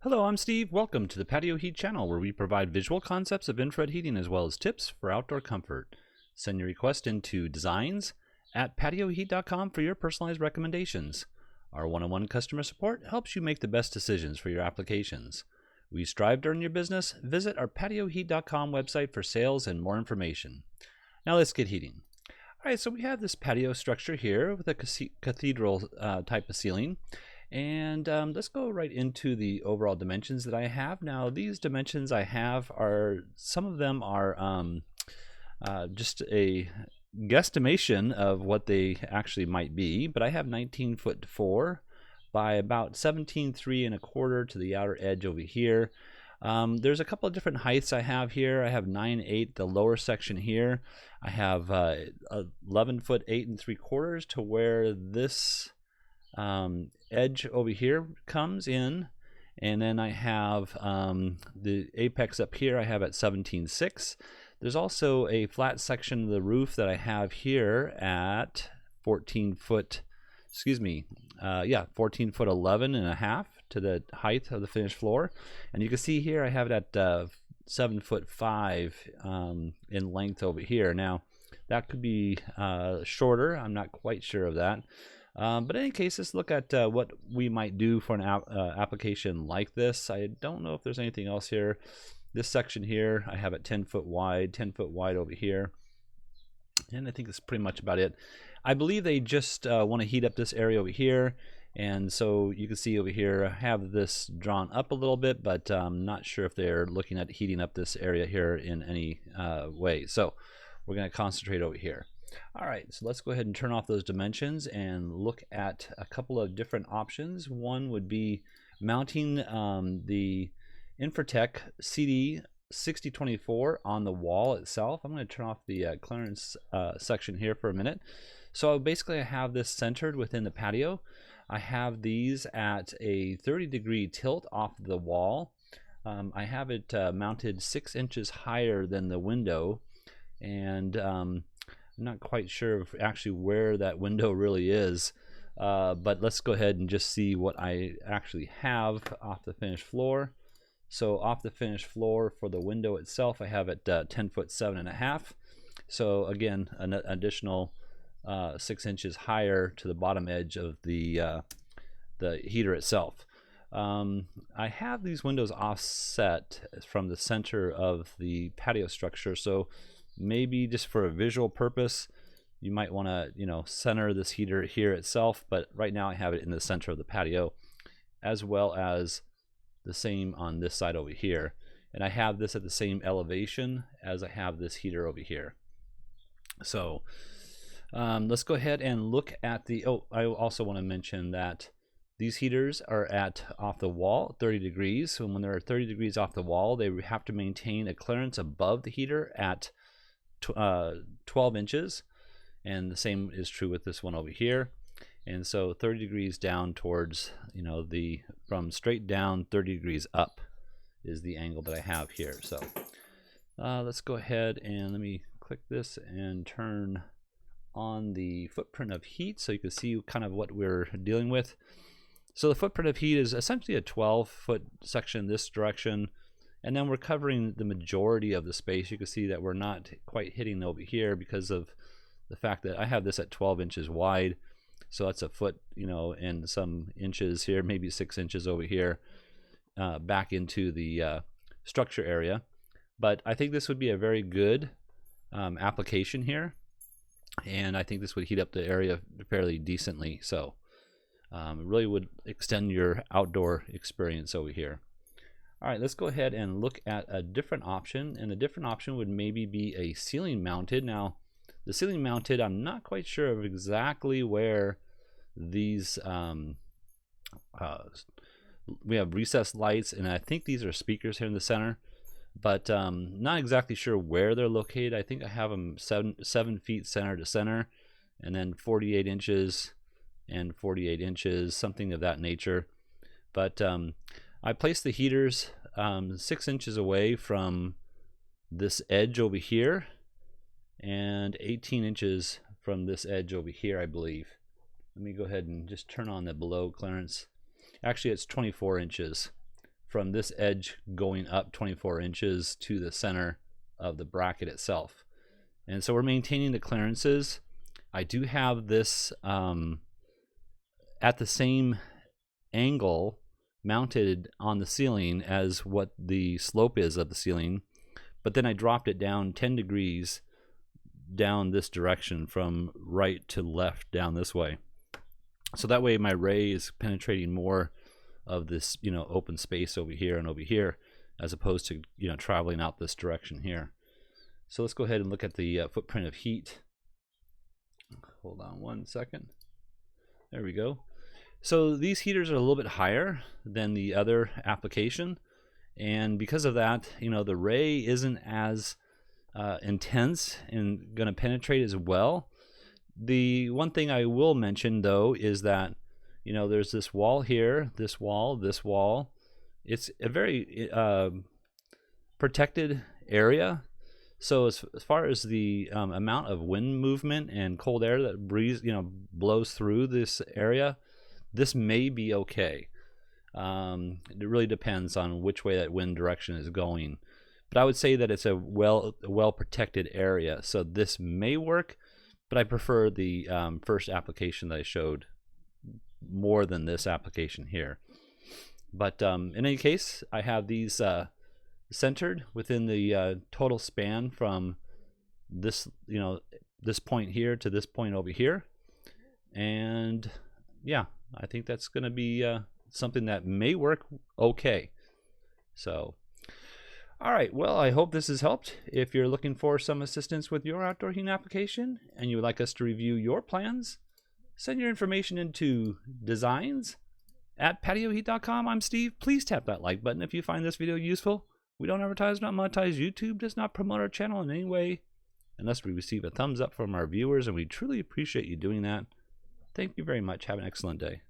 Hello, I'm Steve. Welcome to the Patio Heat channel, where we provide visual concepts of infrared heating as well as tips for outdoor comfort. Send your request into designs@patioheat.com for your personalized recommendations. Our one-on-one customer support helps you make the best decisions for your applications. We strive to earn your business. Visit our patioheat.com website for sales and more information. Now let's get heating. All right, so we have this patio structure here with a cathedral type of ceiling. And let's go right into the overall dimensions that I have. Now, these dimensions I have are, some of them are just a guesstimation of what they actually might be, but I have 19'4" by about 17.3¼ to the outer edge over here. There's a couple of different heights I have here. I have 9'8", the lower section here. I have 11'8¾" to where this edge over here comes in, and then I have the apex up here I have at 17.6. There's also a flat section of the roof that I have here at 14'11" to the height of the finished floor, and you can see here I have it at 7'5" in length over here. Now that could be shorter, I'm not quite sure of that. But in any case, let's look at what we might do for an application like this. I don't know if there's anything else here. This section here, I have it 10 foot wide over here. And I think that's pretty much about it. I believe they just want to heat up this area over here. And so you can see over here, I have this drawn up a little bit, but I'm not sure if they're looking at heating up this area here in any way. So we're going to concentrate over here. All right, so let's go ahead and turn off those dimensions and look at a couple of different options. One would be mounting the Infratech CD6024 on the wall itself. I'm going to turn off the clearance section here for a minute. So basically I have this centered within the patio. I have these at a 30-degree tilt off the wall. I have it mounted 6 inches higher than the window, and I'm not quite sure of actually where that window really is, but let's go ahead and just see what I actually have off the finished floor. So off the finished floor for the window itself, I have it 10'7½". So again, an additional 6 inches higher to the bottom edge of the heater itself. I have these windows offset from the center of the patio structure, so maybe just for a visual purpose you might want to center this heater here itself, but right now I have it in the center of the patio, as well as the same on this side over here, and I have this at the same elevation as I have this heater over here. So let's go ahead and look at the I also want to mention that these heaters are at off the wall 30 degrees, so when they're 30 degrees off the wall they have to maintain a clearance above the heater at 12 inches, and the same is true with this one over here. And so 30 degrees down towards from straight down 30 degrees up is the angle that I have here. So let's go ahead and let me click this and turn on the footprint of heat so you can see kind of what we're dealing with. So the footprint of heat is essentially a 12-foot section this direction, and then we're covering the majority of the space. You can see that we're not quite hitting over here because of the fact that I have this at 12 inches wide. So that's a foot, and some inches here, maybe 6 inches over here, back into the structure area. But I think this would be a very good application here, and I think this would heat up the area fairly decently. So it really would extend your outdoor experience over here. All right, let's go ahead and look at a different option, and the different option would maybe be a ceiling mounted. Now, the ceiling mounted, I'm not quite sure of exactly where these, we have recessed lights, and I think these are speakers here in the center, but not exactly sure where they're located. I think I have them 7 feet center to center, and then 48 inches and 48 inches, something of that nature. But I placed the heaters 6 inches away from this edge over here, and 18 inches from this edge over here, I believe. Let me go ahead and just turn on the below clearance. Actually, it's 24 inches from this edge going up 24 inches to the center of the bracket itself. And so we're maintaining the clearances. I do have this at the same angle mounted on the ceiling as what the slope is of the ceiling, but then I dropped it down 10 degrees down this direction from right to left down this way. So that way my ray is penetrating more of this, you know, open space over here and over here, as opposed to, you know, traveling out this direction here. So let's go ahead and look at the footprint of heat. Hold on one second. There we go. So these heaters are a little bit higher than the other application, and because of that, you know, the ray isn't as intense and going to penetrate as well. The one thing I will mention though is that, you know, there's this wall here, this wall, this wall. It's a very protected area. So as far as the amount of wind movement and cold air that blows through this area, this may be okay. It really depends on which way that wind direction is going. But I would say that it's a well protected area, so this may work, but I prefer the first application that I showed more than this application here. But in any case, I have these centered within the total span from this, you know, this point here to this point over here. And yeah, I think that's going to be something that may work okay. So all right, well, I hope this has helped. If you're looking for some assistance with your outdoor heating application and you would like us to review your plans, send your information into designs@patioheat.com. I'm Steve. Please tap that like button if you find this video useful. We don't advertise, not monetize. YouTube does not promote our channel in any way unless we receive a thumbs up from our viewers, and we truly appreciate you doing that. Thank you very much. Have an excellent day.